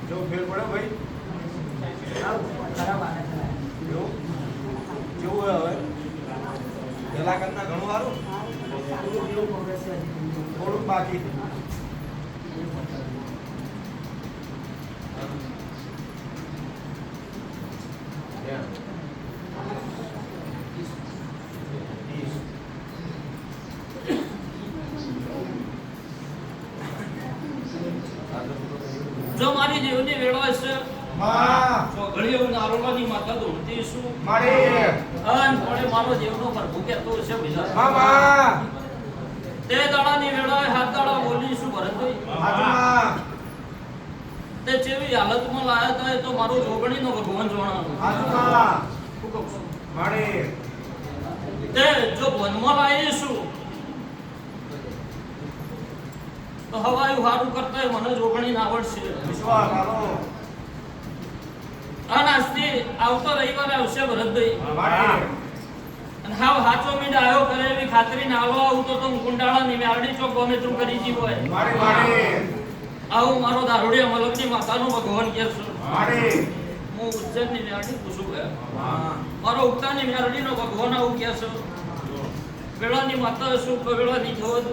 जो फेर पड़े भाई खराब आने चला जो जो है હવે પેલા કરતા ઘણું સારું થોડુંક બાકી જો મારી જીવની વેળો છે માં જો ઘડીઓ નારોલાની માતા ધૂણતી છું મારી અન પડે મારો જીવનો પ્રભુ કહેતો છે બીજા મામા તે દાડાની વેળાએ હાથ દાડા બોલી છું ભરતભાઈ આજમાં તે જેવી હાલતમાં લાયા હતા એ તો મારો જોગણીનો ભગવાન જોણાનો આજમાં શું કહું છું મારી તે જો વનમાં લાવીશું તો હવાયું હારું કરતા મને જોગણી આવડશે વિશ્વાસ હાલો અને આજથી આવતો રવિવારે આવશે ભરતભાઈ મારી અને હાવ હાચો મીંડ આવ્યો કરે એવી ખાતરી ના આલો આવું તો હું કુંડાળા ની મેરડી ચોક ગમે તું કરી જીવ હોય મારી મારી આવું મારો દારૂડિયા મલકની માતાનો ભગવાન કે છે મારી હું ઉજ્જૈનની મેરડી પૂછું ગયા હા મારો ઉગતાની મેરડીનો ભગવાન આવું કે છે વેળાની માતા શું વેળાની જોદ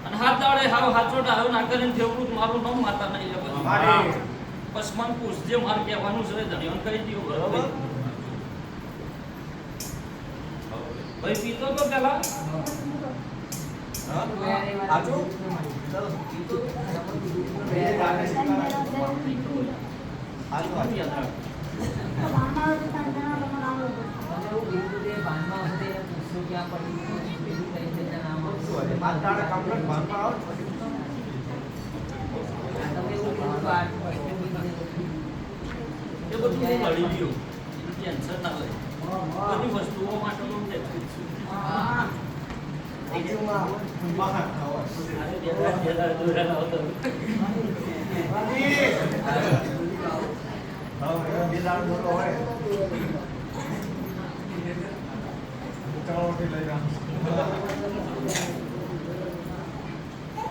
અને હાથ દાડે હાવ હાચો ડાયો ના કરીને થેવડું મારું નામ માતા નહીં લે મારી બસ મન પૂછજે મારે કહેવાનું છે ધણિયાન કહી દીધું બરાબર ભાઈ પીતો તો પેલા આજુ ચલો આજુ યાદ રાખ માતાને કમ્પ્લીટ ભાનમાં આવો એ બધું હું લડી ગયો ટેન્શન ના લે બધી વસ્તુઓ માટે હું ટેન્શન છું અરે દેલા દોરા આવતો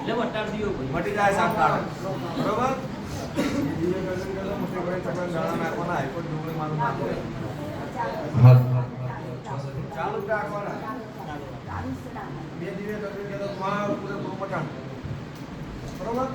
લે વટાડ દિયો ભાઈ મટી જાય સાંભળા બરોબર દીવે દર્શન કરજો મોટી ભાઈ ચકન ગાળા નાખવાના હાઈકોર્ટ ડુંગળી મારું નાખો ચાલુ જ રાખવાના બે દીવે દર્શન કરજો પૂરેપૂરું મટાણ બરોબર